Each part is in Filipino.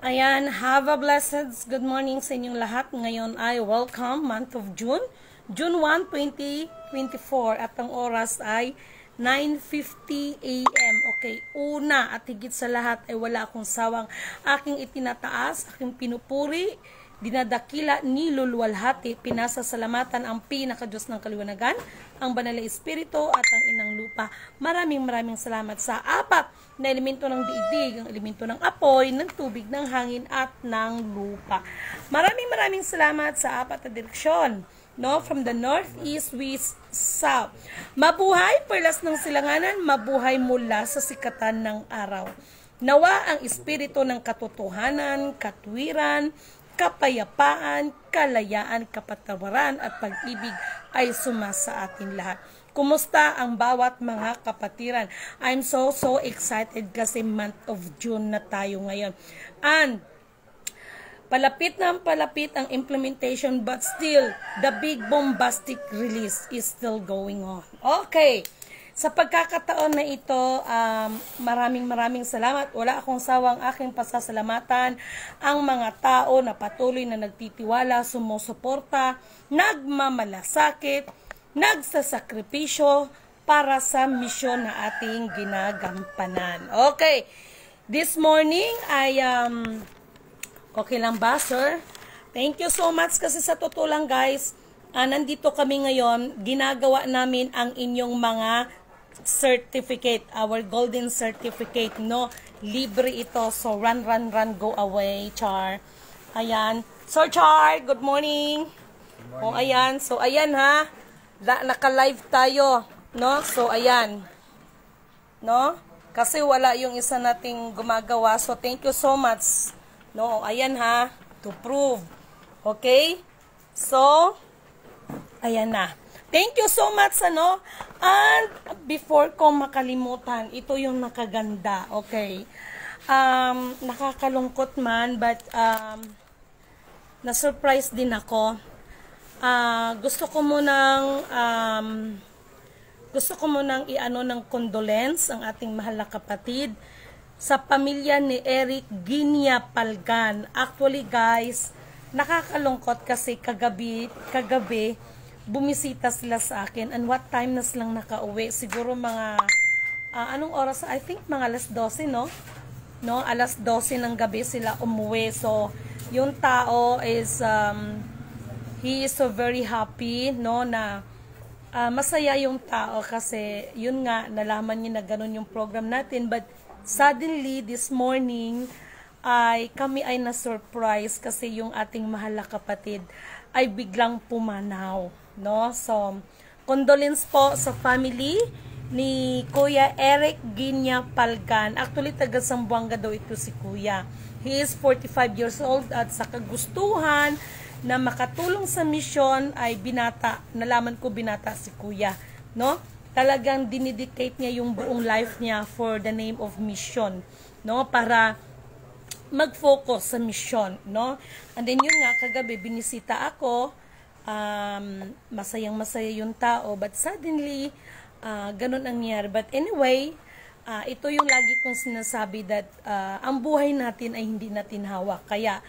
Ayan, have a blessed good morning sa inyong lahat. Ngayon ay welcome month of June, June 1, 2024 at ang oras ay 9:50 AM. Okay, una at higit sa lahat ay wala akong sawang aking itinataas, aking pinupuri, dinadakila, niluluwalhati, pinasasalamatan ang pinaka-Diyos ng kaliwanagan, ang banal na Espiritu at ang inang lupa. Maraming salamat sa apat na elemento ng diigdig, ang elemento ng apoy, ng tubig, ng hangin at ng lupa. Maraming salamat sa apat na direksyon. No, from the north, east, west, south. Mabuhay, perlas ng silanganan, mabuhay mula sa sikatan ng araw. Nawa ang espiritu ng katotohanan, katwiran, kapayapaan, kalayaan, kapatawaran at pag-ibig ay sumasa atin lahat. Kumusta ang bawat mga kapatiran? I'm so excited kasi month of June na tayo ngayon. And palapit na palapit ang implementation, but still, the big bombastic release is still going on. Okay, sa pagkakataon na ito, maraming salamat. Wala akong sawang aking pasasalamatan ang mga tao na patuloy na nagtitiwala, sumusuporta, nagmamalasakit, nagsasakripisyo para sa misyon na ating ginagampanan. Okay, this morning ay okay lang ba, sir? Thank you so much kasi sa totoo lang, guys, nandito kami ngayon, ginagawa namin ang inyong mga certificate, our golden certificate, no? Libre ito, so run, go away, Char. Ayan. Sir Char, good morning. O, ayan. So, ayan ha. Naka-live tayo, no? So, ayan. No? Kasi wala yung isa nating gumagawa, so thank you so much. No, ayan ha, to prove. Okay? So, ayan na. Thank you so much, ano? And, before ko makalimutan, ito yung nakaganda. Okay? Nakakalungkot man, but, na-surprise din ako. Gusto ko munang i-ano ng condolence ang ating mahal na kapatid sa pamilya ni Eric Ginapalgan. Actually, guys, nakakalungkot kasi kagabi bumisita sila sa akin, and what time na silang nakauwi? Siguro mga anong oras? I think mga alas 12, no? No, alas 12 ng gabi sila umuwi. So, yung tao is he is so very happy, no, na masaya yung tao kasi yun nga, nalaman niya na ganun yung program natin, but suddenly, this morning, kami ay na-surprise kasi yung ating mahal na kapatid ay biglang pumanaw, no? So, condolence po sa family ni Kuya Eric Ginapalgan. Actually, taga Zamboanga daw ito si Kuya. He is 45 years old at sa kagustuhan na makatulong sa misyon ay nalaman ko binata si Kuya, no? Talagang dinedicate niya yung buong life niya for the name of mission, no? Para mag-focus sa mission, no? And then yun nga, kagabi binisita ako, masayang-masaya yung tao, but suddenly, ganun ang nangyari. But anyway, ito yung lagi kong sinasabi that ang buhay natin ay hindi natin hawak. Kaya,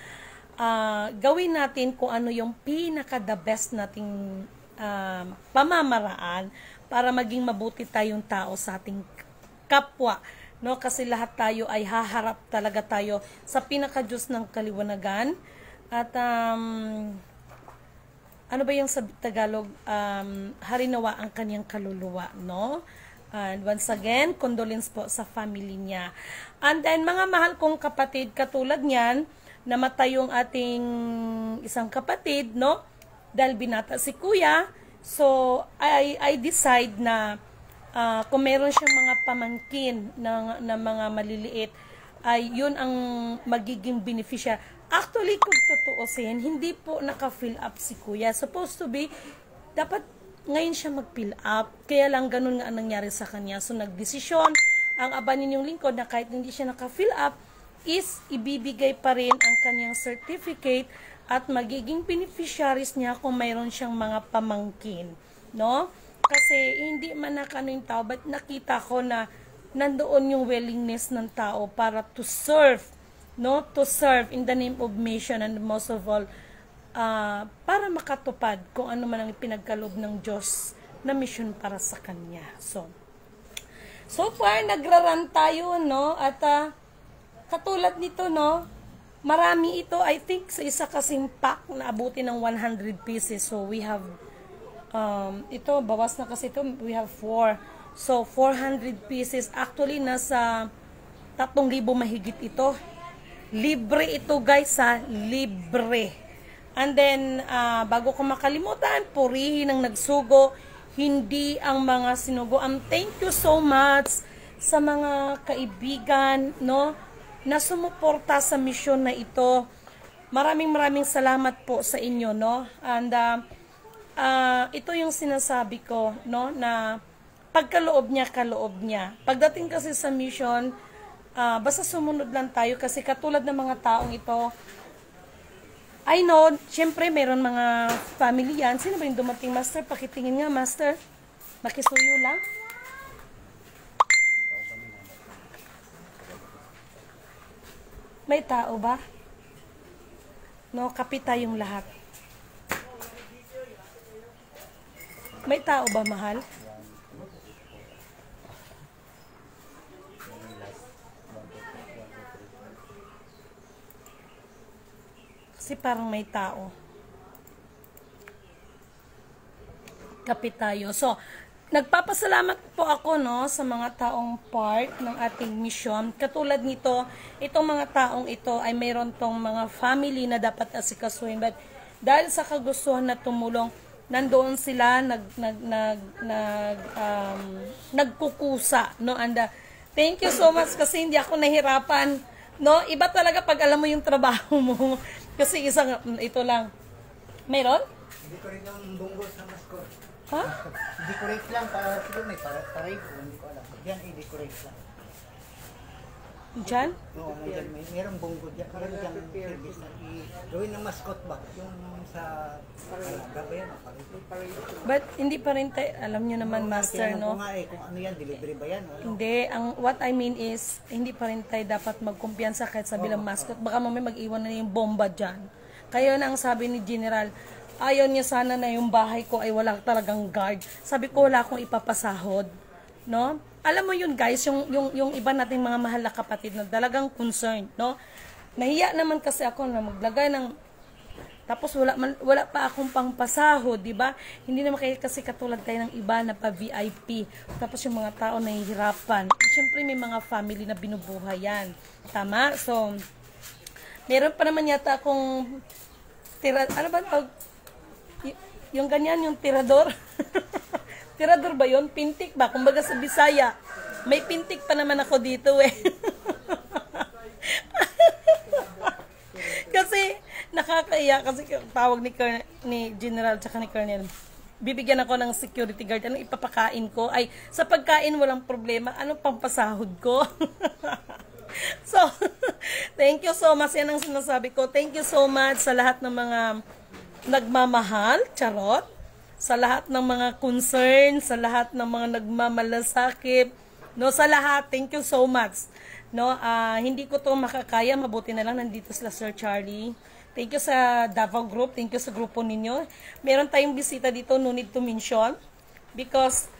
gawin natin kung ano yung pinaka-the best nating pamamaraan para maging mabuti tayong tao sa ating kapwa, no? Kasi lahat tayo ay haharap talaga tayo sa pinaka-Diyos ng kaliwanagan. At ano ba yung sa Tagalog? Harinawa ang kanyang kaluluwa, no? And once again, condolence po sa family niya. And then, mga mahal kong kapatid, katulad niyan, namatay yung ating isang kapatid, no? Dahil binata si Kuya. So, I decide na kung meron siyang mga pamangkin na mga maliliit, ay yun ang magiging beneficiary. Actually, kung tutuusin, hindi po naka-fill up si Kuya. Supposed to be, dapat ngayon siya mag-fill up. Kaya lang ganun nga ang nangyari sa kanya. So, nagdesisyon ang aba ninyong lingkod na kahit hindi siya naka-fill up, is ibibigay pa rin ang kanyang certificate at magiging beneficiaries niya kung mayroon siyang mga pamangkin, no? Kasi hindi man nakano yung tao, but nakita ko na nandoon yung willingness ng tao para to serve no, to serve in the name of mission, and most of all, para makatupad kung ano man ang pinagkaloob ng Diyos na mission para sa Kanya. So far, nagraran tayo, no, at katulad nito, no, marami ito, I think, sa isa kasing pack na abuti ng 100 pieces. So, we have, ito, bawas na kasi ito, we have 4. So, 400 pieces. Actually, nasa 3,000 mahigit ito. Libre ito, guys, ha? Libre. And then, bago ko makalimutan, purihin ang nagsugo, hindi ang mga sinugo. Thank you so much sa mga kaibigan, no, na sumuporta sa misyon na ito. Maraming salamat po sa inyo, no? And ito yung sinasabi ko, no, na pagkaloob niya, kaloob niya. Pagdating kasi sa mission, basta sumunod lang tayo kasi katulad ng mga taong ito, I know, syempre meron mga family yan. Sino ba yung dumating, Master? Pakitingin nga, Master. Makisuyo lang. May tao ba? No, kapit tayong lahat. May tao ba, mahal? Kasi parang may tao. Kapit tayo. So, nagpapasalamat po ako, no, sa mga taong part ng ating mission. Katulad nito, itong mga taong ito ay mayroon tong mga family na dapat asikasuhin. But dahil sa kagustuhan na tumulong, nandoon sila nagkukusa, no? And thank you so much kasi hindi ako nahirapan, no? Iba talaga pag alam mo yung trabaho mo. Kasi isang, ito lang. Mayroon? Hindi ko rin ang bunggo sa maskot. Ha? Decorate lang para siguro may paray po, hindi ko alam. Diyan i-decorate lang. Diyan? Oo, mayroong bunggo dyan. Meron dyan service na gawin ng mascot ba? Yung sa alaga ba yan? But hindi pa rin tayo, alam nyo naman, Master, no? Kung ano yan, delivery ba yan? Ano? Hindi, what I mean is, hindi pa rin tayo dapat magkumpiyansa kahit sa bilang mascot. Baka mamaya mag-iwan na yung bomba dyan. Kaya na ang sabi ni General, ayaw niya sana na yung bahay ko ay wala talagang guard. Sabi ko, wala akong ipapasahod. No? Alam mo yun, guys, yung iba nating mga mahal na kapatid na talagang concerned, no? Nahiya naman kasi ako na maglagay ng tapos wala pa akong pangpasahod, di ba? Hindi naman kasi katulad tayo ng iba na pa VIP. Tapos yung mga tao nahihirapan. Siyempre may mga family na binubuhay yan. Tama? So, meron pa naman yata akong ano ba tawag? Yung ganyan, yung tirador. Tirador ba yun? Pintik ba? Kumbaga sa Bisaya. May pintik pa naman ako dito eh. Kasi nakakaiya kasi tawag ni General tsaka ni Colonel. Bibigyan ako ng security guard. Anong ipapakain ko? Ay, sa pagkain walang problema. Anong pampasahod ko? So, thank you so much. Yan ang sinasabi ko. Thank you so much sa lahat ng mga nagmamahal, charot, sa lahat ng mga concern, sa lahat ng mga nagmamalasakit, no, sa lahat, thank you so much. No, hindi ko 'to makakaya, mabuti na lang nandito sila Sir Charlie. Thank you sa Davao Group, thank you sa grupo ninyo. Meron tayong bisita dito, no need to mention because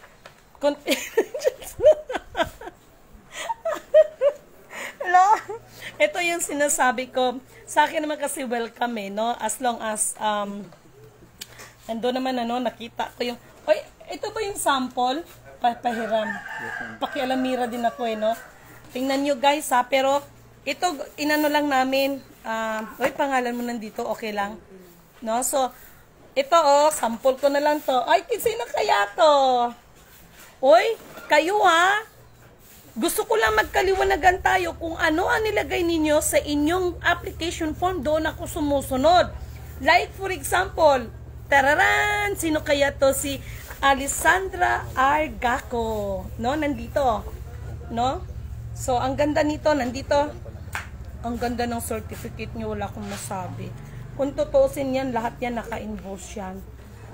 hello? Ito yung sinasabi ko. Sa akin naman kasi welcome eh, no? As long as, ando naman nakita ko yung, oy, ito ba yung sample? Pahiram. Pakialamira din ako eh, no? Tingnan nyo guys ha, pero ito, inano lang namin, oy, pangalan mo nandito, okay lang. No? So, ito sample ko na lang to. Ay, sino kaya to? Oy, kayo ha? Gusto ko lang magkaliwanagan tayo kung ano ang nilagay ninyo sa inyong application form. Doon ako sumusunod. Like for example, tararan, sino kaya to? Si Alessandra Argaco. No, nandito. No? So, ang ganda nito, nandito. Ang ganda ng certificate nyo, wala akong masabi. Kung tutusin yan, lahat yan naka-invoice yan.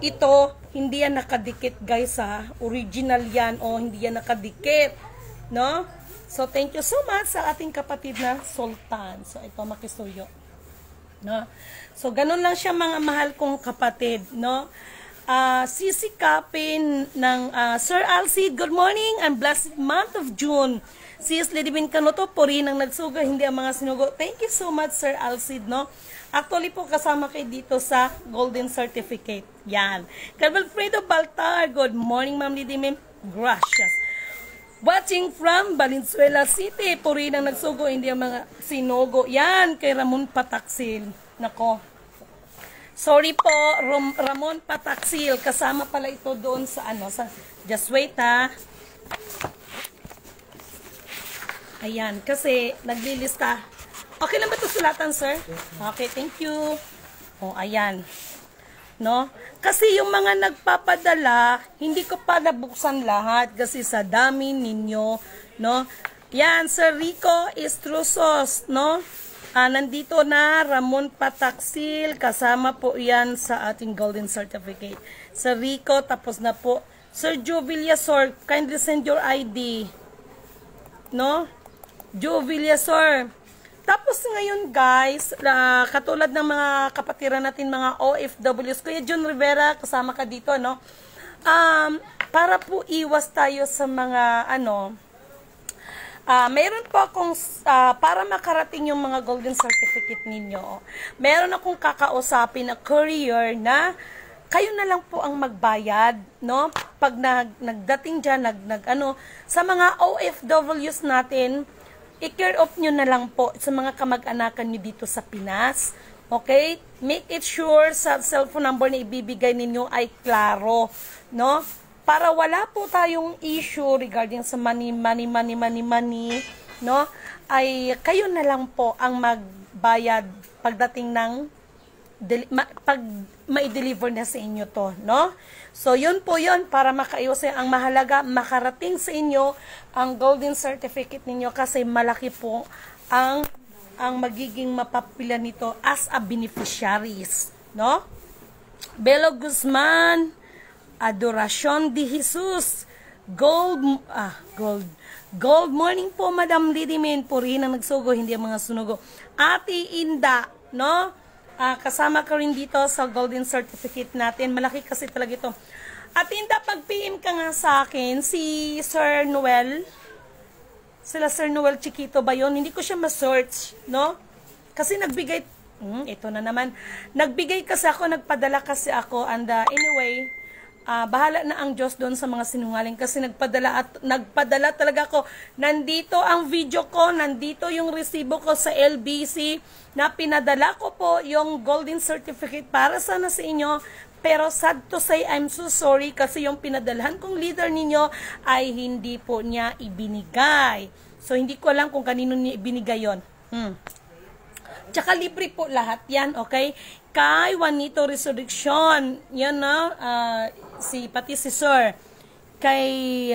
Ito, hindi yan nakadikit guys ha. Original yan o hindi yan nakadikit. No? So, thank you so much sa ating kapatid na Sultan. So, ito makisuyo. No? So, ganun lang siya mga mahal kong kapatid. No? Sisikapin ng Sir Alcid, good morning and blessed month of June. Sis Lidibin Kanuto, puri nang nagsuga, hindi ang mga sinugo. Thank you so much, Sir Alcid. No? Actually po, kasama kayo dito sa Golden Certificate. Yan. Carvalfredo Baltar, good morning, Ma'am Lidibin. Gracias. Watching from Valenzuela City. Puri nang nagsugo, hindi ang mga sinugo. Yan, kay Ramon Pataksil. Nako. Sorry po, Ramon Pataksil. Kasama pala ito doon sa sa just wait ha. Ayan, kasi naglilista. Okay lang ba ito sulatan, sir? Okay, thank you. Oh, ayan. No? Kasi yung mga nagpapadala, hindi ko pa nabuksan lahat kasi sa dami ninyo, no? Yan, Sir Rico Estrusos, no? Nandito na Ramon Pataksil, kasama po yan sa ating Golden Certificate. Sir Rico, tapos na po. Sir Joe Villasor, kindly send your ID. No? Joe Villasor. Tapos ngayon guys, katulad ng mga kapatiran natin, mga OFWs, Kuya John Rivera, kasama ka dito, no? Para po iwas tayo sa mga, mayroon po akong, para makarating yung mga Golden Certificate ninyo, meron akong kakausapin na courier na kayo na lang po ang magbayad, no? Pag nagdating dyan, sa mga OFWs natin, i-care off nyo na lang po sa mga kamag-anakan nyo dito sa Pinas. Okay? Make it sure sa cellphone number na ibibigay ninyo ay klaro. No? Para wala po tayong issue regarding sa money. No? Ay kayo na lang po ang magbayad pagdating ng pag mai-deliver na sa inyo to, no? So, yun po yun, para makaiwas ang mahalaga, makarating sa inyo ang Golden Certificate ninyo kasi malaki po ang magiging mapapila nito as a beneficiaries, no? Belo Guzman, Adoracion de Jesus, Gold morning po, Madam Lidimin, puri na nagsugo, hindi ang mga sunugo. Ate Inda, no? Kasama ka rin dito sa Golden Certificate natin. Malaki kasi talaga ito. At hindi pag PM ka nga sa akin, si Sir Noel, sila Sir Noel Chiquito ba yun? Hindi ko siya ma-search, no? Kasi nagbigay, ito na naman, nagbigay kasi ako, nagpadala kasi ako, and anyway, bahala na ang Diyos doon sa mga sinungaling kasi nagpadala talaga ako. Nandito ang video ko, nandito yung resibo ko sa LBC na pinadala ko po yung Golden Certificate para sana sa inyo. Pero sad to say, I'm so sorry kasi yung pinadalhan kong leader ninyo ay hindi po niya ibinigay. So, hindi ko alam kung kanino niya ibinigay yon. Tsaka libre po lahat yan, okay? Kay Juanito Resurrection, yan na, pati si Sir. Kay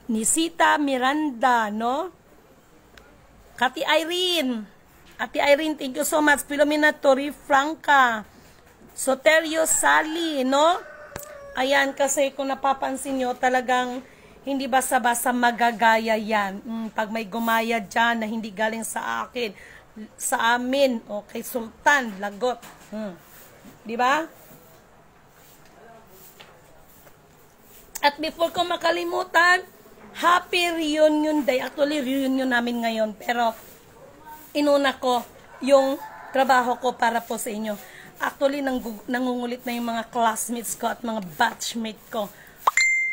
Nisita Miranda, no? Kati Irene. Ate Irene, thank you so much. Filomena Tori Franca. Soterio Sally, no? Ayan, kasi kung napapansin nyo, talagang hindi basta-basta magagaya yan. Pag may gumaya dyan na hindi galing sa akin, sa amin, o kay Sultan, lagot. Di ba? At before ko makalimutan, Happy Reunion Day. Actually, reunion namin ngayon. Pero, inuna ko yung trabaho ko para po sa inyo. Actually, nangungulit na yung mga classmates ko at mga batchmate ko.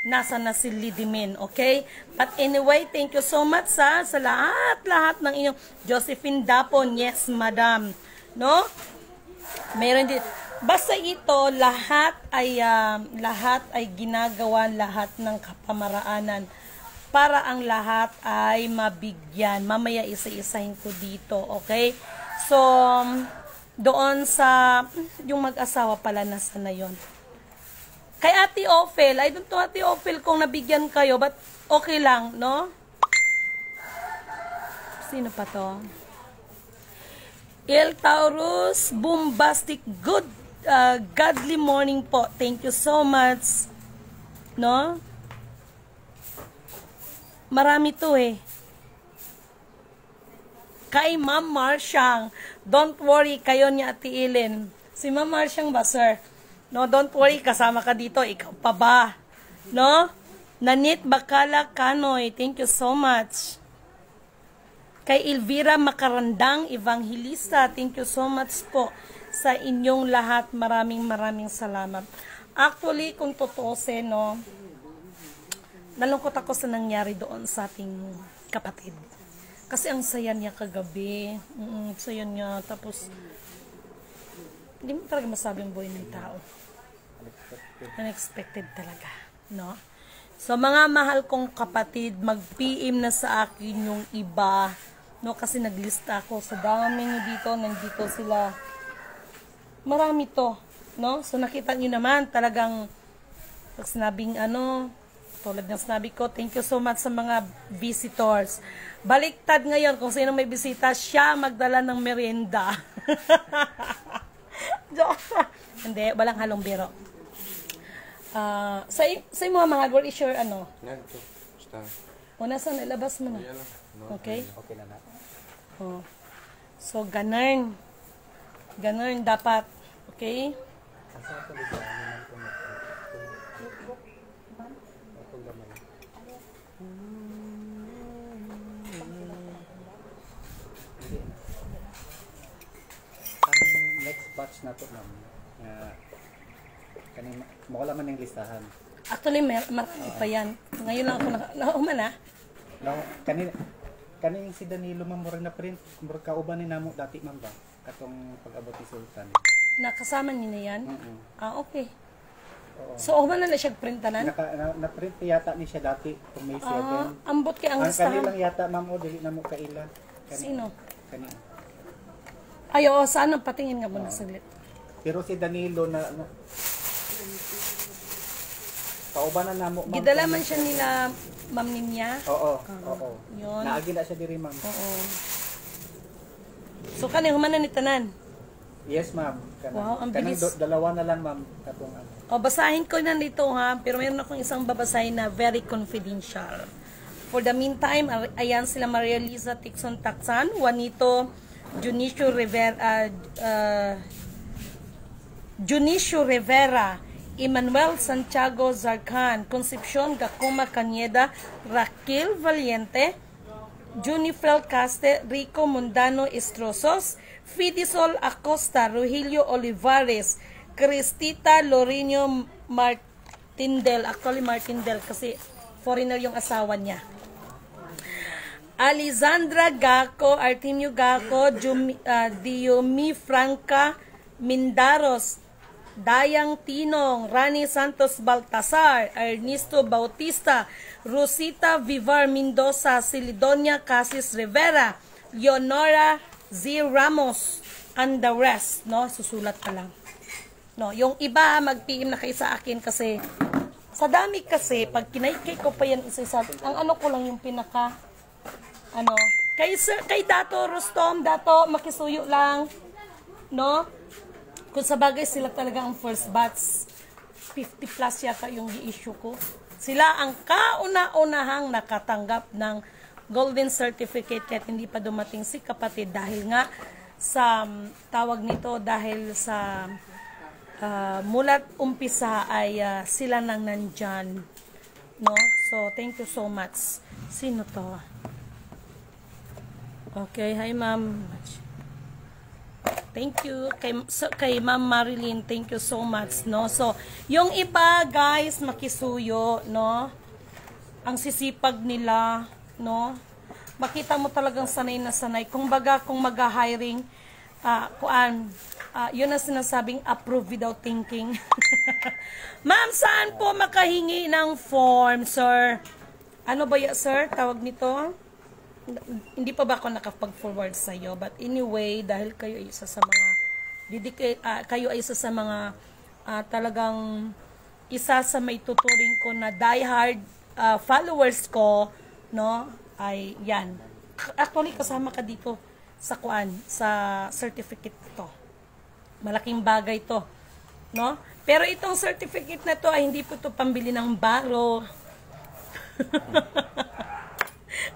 Nasa na si Lidimin, okay? But anyway, thank you so much sa lahat ng inyong Josephine Dapon. Yes, madam. No? Meron din. Basta ito, lahat ay ginagawa lahat ng kapamaraanan para ang lahat ay mabigyan. Mamaya isa-isahin ko dito, okay? So, doon sa, yung mag-asawa pala nasa na yun. Kay Ate Ophel, I don't know Ate Ophel kung nabigyan kayo, but okay lang, no? Sino pa to? El Taurus, bombastic, good, godly morning po. Thank you so much, no? marami to eh. Kay Ma'am Marsyang, don't worry, kayo ni Ate Ilin. Si Ma'am Marsyang ba, sir? No, don't worry, kasama ka dito. Ikaw pa ba? No? Nanit Bakala Kanoy, thank you so much. Kay Elvira Makarandang Evangelista, thank you so much po sa inyong lahat. Maraming salamat. Actually, kung tutusin, no, nalungkot ako sa nangyari doon sa ating kapatid. Kasi ang saya niya kagabi. Saya niya. Tapos, hindi mo talaga masabi ang buhay ng tao. Unexpected talaga. No? So, mga mahal kong kapatid, mag-PM na sa akin yung iba. No? Kasi naglista ako. Sa dami nyo dito, nandito sila. Marami to. No? So, nakita nyo naman, talagang pag sinabing tulad ng sinabi ko, thank you so much sa mga visitors. Baliktad ngayon, kung sino may bisita, siya magdala ng merienda. Hindi, walang halong biro. Sa mga mahal, what is your saan, ilabas mo na. Okay? Okay na na. Oh. So, ganun. Ganun dapat. Okay? Next batch na to, ma'am. Mukha naman yung listahan. Actually, marami pa yan. Ngayon lang ako naumana. Kaning si Danilo, ma'am, mura na print. Mura kauban ni namo dati, ma'am ba? Katong pag-abot ni Sultan. Nakasama niyo na yan? Okay. Oo. So, umana na siya printanan? Na-print yata ni siya dati. Kung may siya din. Ambot kay ang listahan. Kanilang yata, ma'am, dili na mo kaila. Sino? Kanina. Ay, saan ang patingin nga muna saglit? Pero si Danilo kauban na namo, ma'am. Gidala man siya nila, ma'am niya? Oo. Yun. Naagi na siya diri, ma'am. Oo. So, kaning humanan ni tanan? Yes, ma'am. Wow, ang bilis. Dalawa na lang, ma'am. Basahin ko na dito, ha? Pero mayroon akong isang babasahin na very confidential. For the meantime, ayan sila Maria Liza Tixon Taksan, Juanito Junicio Rivera, Emmanuel Santiago Zarcan, Concepcion Gacoma Cañeda, Raquel Valiente, Junifel Caste, Rico Mundano Estrosos, Fidisol Acosta, Rogelio Olivares, Cristita Lorino Martindel, actually Martindel kasi foreigner yung asawa niya. Alizandra Gaco, Artemio Gaco, Diomi Franca Mindaros, Dayang Tinong, Rani Santos Baltasar, Ernesto Bautista, Rosita Vivar Mendoza, Celidonia Casis Rivera, Leonora Z. Ramos, and the rest. No, susulat pa lang. No, yung iba mag-PM na kayo sa akin kasi sa dami kasi pag kinaykay ko pa yan isa-isa, ang ko lang yung pinaka kay Dato Rustom, Dato makisuyo lang, no? Kung sa bagay sila talaga ang first batch, 50 plus yata yung i-issue ko. Sila ang kauna-unahang nakatanggap ng golden certificate kahit hindi pa dumating si kapatid dahil nga sa tawag nito, dahil sa mulat umpisa ay sila nang nandyan, no? So thank you so much. Sino to? Okay, hi ma'am. Thank you kay Ma'am Marilyn, thank you so much, no? So yung iba guys makisuyo, no? Ang sisipag nila, no? Makita mo talagang sanay na sanay. Kung mag-hiring, yun ang sinasabing approve without thinking. Ma'am, saan po makahingi ng form, sir? Ano ba ya, sir? Tawag nito? Hindi pa ba ako nakapag-forward sa iyo? But anyway, dahil kayo ay isa sa mga talagang isa sa may tuturing ko na diehard followers ko, no? Ay yan. Actually kasama ka dito sa certificate to. Malaking bagay to, no? Pero itong certificate na to ay hindi po to pambili ng baro.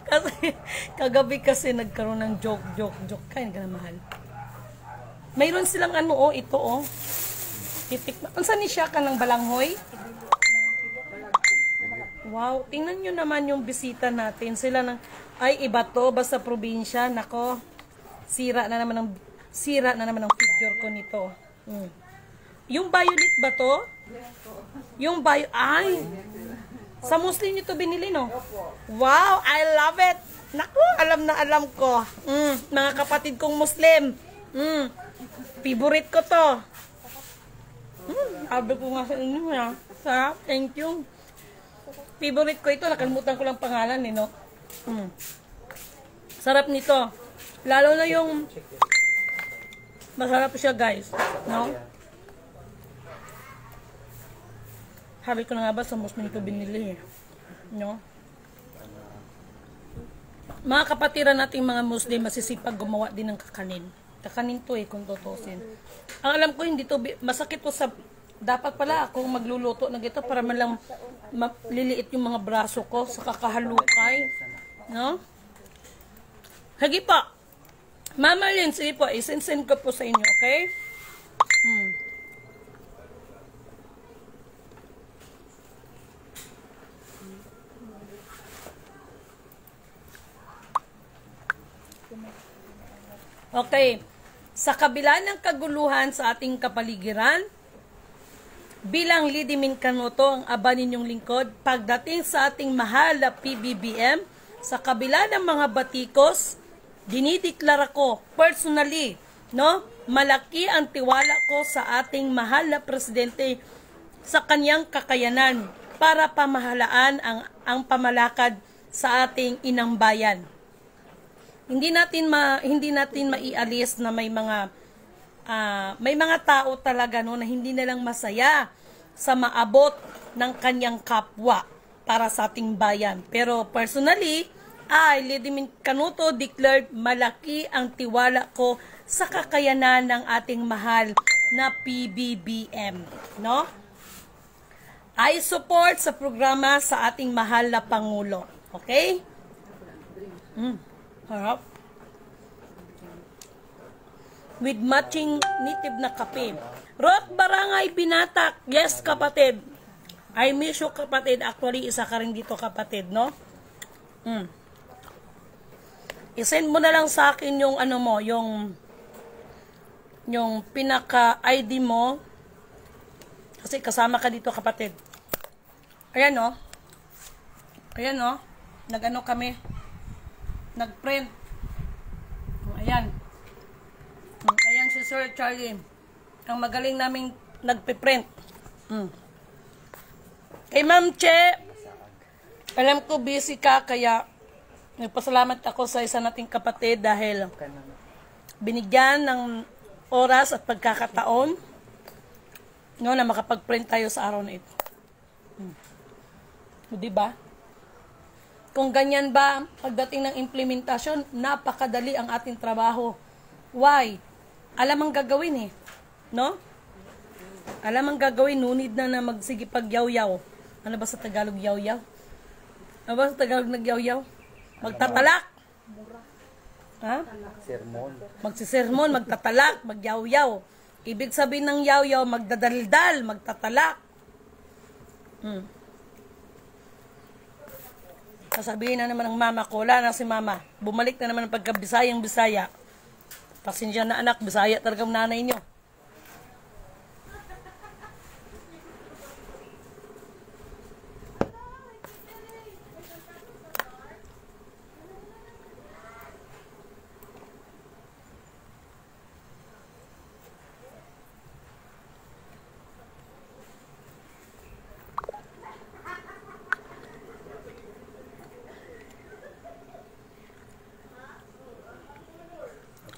Kasi, kagabi kasi nagkaroon ng joke. Kain ka na, mahal. Mayroon silang ano, oh, ito, oh. Titikman. Unsa ni siya ka ng balanghoy? Wow, tingnan nyo naman yung bisita natin. Sila ng, ay, iba to, basta probinsya. Nako, sira na naman ang figure ko nito. Yung violet ba to? Yung ay, sa Muslim nyo to binili, no? Wow, I love it. Naku, alam na alam ko. Mga kapatid kong Muslim. Favorite ko to. Sabi ko nga sa inyo, ha? Sarap, thank you. Favorite ko ito, nakalimutan ko lang pangalan, eh, no? Sarap nito. Lalo na yung masarap siya, guys. No? Sabi ko na nga ba sa Muslim ito binili, eh. No? Mga kapatiran nating mga Muslim, masisipag gumawa din ng kakanin. Kakanin to, eh, kung tutusin. Ang alam ko, hindi to, masakit to sa, dapat pala akong magluluto ng ito para man lang liliit yung mga braso ko sa kakahalukay. No? Hagi po. Mama Lynn, sige po, isensend ko po sa inyo, okay? Okay. Sa kabila ng kaguluhan sa ating kapaligiran, bilang Lidimin Kanuto ang aba ninyong lingkod, pagdating sa ating mahal na PBBM, sa kabila ng mga batikos, dinideklara ko personally, no, malaki ang tiwala ko sa ating mahal na presidente sa kanyang kakayanan para pamahalaan ang pamalakad sa ating inang bayan. Hindi natin maialis na may mga tao talaga, no, na hindi na lang masaya sa maabot ng kanyang kapwa para sa ating bayan. Pero personally, Lidimin Kanuto declared malaki ang tiwala ko sa kakayanan ng ating mahal na PBBM, no? I support sa programa sa ating mahal na Pangulo. Okay? Harap. With matching nitib na kape. Rock Barangay Binatak. Yes, kapatid. I miss you, kapatid. Actually, isa ka rin dito, kapatid, no? I-send mo na lang sa akin yung ano mo, yung pinaka-ID mo. Kasi kasama ka dito, kapatid. Ayan, no? Ayan, no? Nag-ano kami? Nag-print. Ayan. Ayan si Sir Charlie. Ang magaling naming nagpiprint. Kay Ma'am Che, alam ko busy ka, kaya nagpasalamat ako sa isa nating kapatid dahil binigyan ng oras at pagkakataon, no, na makapag-print tayo sa araw na ito. Diba? Kung ganyan ba, pagdating ng implementasyon, napakadali ang ating trabaho. Why? Alam ang gagawin, eh. No? Alam ang gagawin, nunid na magsigipag-yaw-yaw. Ano ba sa Tagalog yaw-yaw? Ano ba sa Tagalog nag-yaw-yaw? Magtatalak. Ha? Sermon. Magsisermon, magtatalak, magyaw-yaw. Ibig sabihin ng yaw-yaw, magdadaldal, magtatalak. Sasabihin na naman ng mama ko, wala na si mama. Bumalik na naman ang pagkabisayang Bisaya. Pasensya na anak, Bisaya talagang nanay nyo.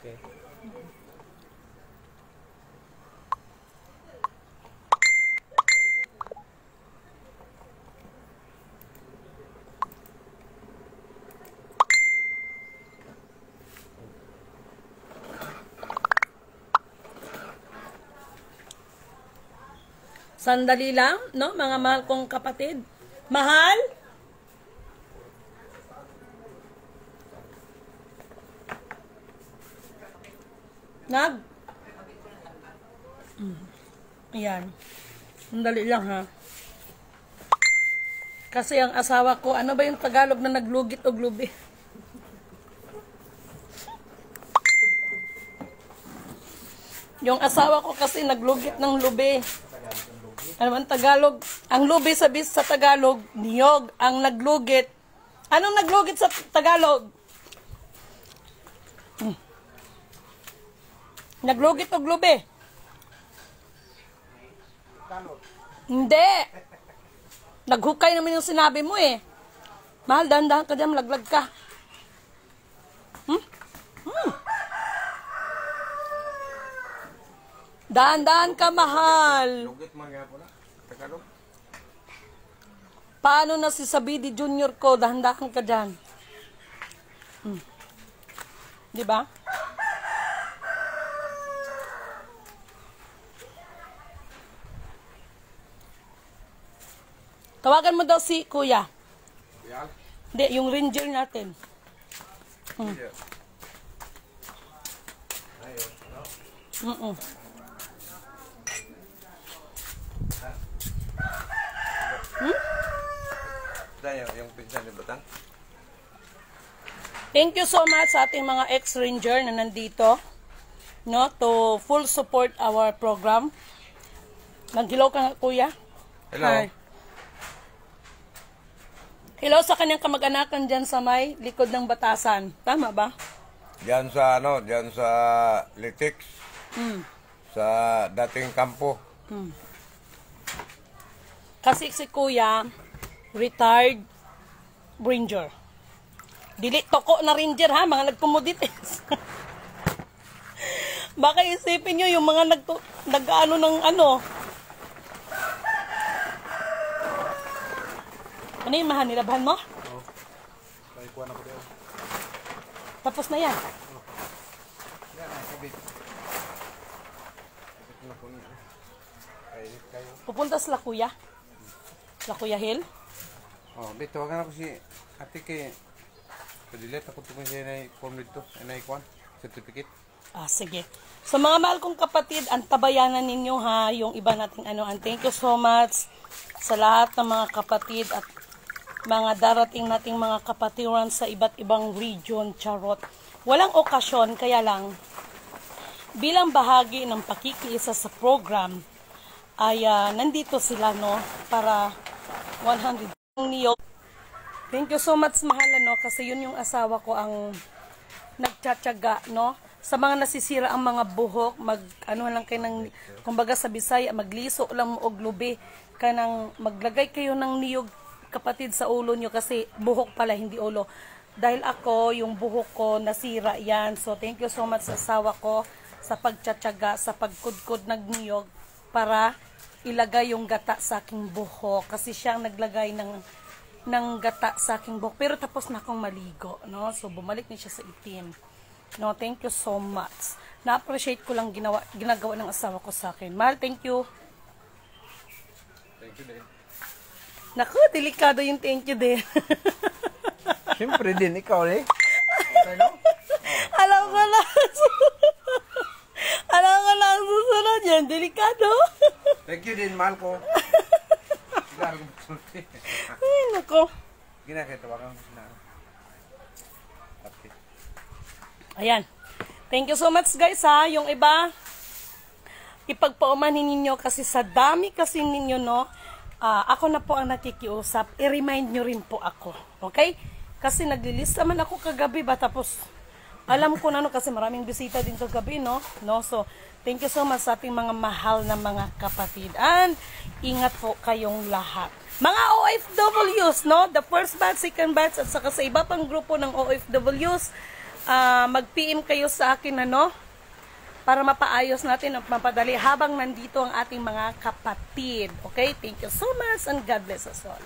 Okay. Sandali lang, no, mga mahal kong kapatid. Mahal? Ayan. Sandali lang ha. Kasi ang asawa ko, ano ba yung Tagalog na naglugit o glubi? Yung asawa ko kasi naglugit ng lubi. Ano man Tagalog? Ang lubi sa Tagalog, niyog. Ang naglugit. Anong naglugit sa Tagalog? Naglugit o lubi? Hindi. Naghukay naman yung sinabi mo eh. Mahal, dahan-dahan ka dyan, malaglag ka. Dahan-dahan ka, mahal. Lugit man nga po na. Tagalog. Paano na si Sabidi Junior ko, dahan-dahan ka dyan. Diba? Tawagan mo daw si Kuya. Yan. Hindi, yung ranger natin. Ayun. Dahil yung pinsan ni Batang. Thank you so much sa ating mga ex-ranger na nandito, no, to full support our program. Naghilaw ka nga, Kuya. Hello. Hi. Hello sa kanyang kamag-anakan dyan sa may likod ng batasan. Tama ba? Diyan sa diyan sa Litix. Sa dating kampo. Kasi si Kuya, retired ranger. Dili toko na ranger ha, mga nagpumuditis. Baka isipin nyo yung mga nag-ano ng ano. Ano yung mahal, nilabahan mo? Oo. Naikuha na ko diyan. Tapos na yan. Yan, nakabit. Nakabit na po niya. Kainit kayo. Pupunta sila Kuya. Sila Kuya Hill. Oh, bit, tawagan ako si ate kay padilet ako tukon siya na form dito, na ikuan, certificate. Ah, sige. So mga mahal kong kapatid, antabayanan ninyo ha, yung iba nating ano. And thank you so much sa lahat ng mga kapatid at mga darating nating mga kapatiran sa iba't ibang region, charot. Walang okasyon, kaya lang, bilang bahagi ng pakikiisa sa program, ay nandito sila, no, para 100 niyog. Thank you so much, mahal, no, kasi yun yung asawa ko ang nagtsatsaga, no, sa mga nasisira ang mga buhok, ano lang kayo ng, kumbaga sa Bisaya, magliso lang mo og lubi, kanang maglagay kayo ng niyog, kapatid, sa ulo nyo, kasi buhok pala, hindi ulo. Dahil ako, yung buhok ko, nasira yan. So, thank you so much sa asawa ko, sa pagtsatsaga, sa pagkudkod ng niyog, para ilagay yung gata sa aking buhok. Kasi siya ang naglagay ng gata sa aking buhok. Pero tapos na akong maligo, no? So, bumalik na siya sa itim. No, thank you so much. Na-appreciate ko lang ginagawa ng asawa ko sa akin. Mahal, thank you. Thank you din. Naku, delikado yung thank you din. Siyempre din, ikaw eh. Alam ko lang. Alam ko lang susunod yan. Delikado. Thank you din, mahal ko. Sigaro ko magsulti. Ay, naku. Ginakitawagan ko sila. Okay. Ayan. Thank you so much, guys, ha. Yung iba, ipagpaumanin ninyo kasi sa dami kasi ninyo, no, ako na po ang nakikiusap. I-remind nyo rin po ako. Okay? Kasi naglilista man ako kagabi ba, tapos alam ko na, no, kasi maraming bisita din kagabi, no? So, thank you so much sa ating mga mahal na mga kapatid. And, ingat po kayong lahat. Mga OFWs, no? The first batch, second batch, at saka sa iba pang grupo ng OFWs, mag-PM kayo sa akin, ano? Para mapaayos natin at mapadali habang nandito ang ating mga kapatid. Okay? Thank you so much and God bless us all.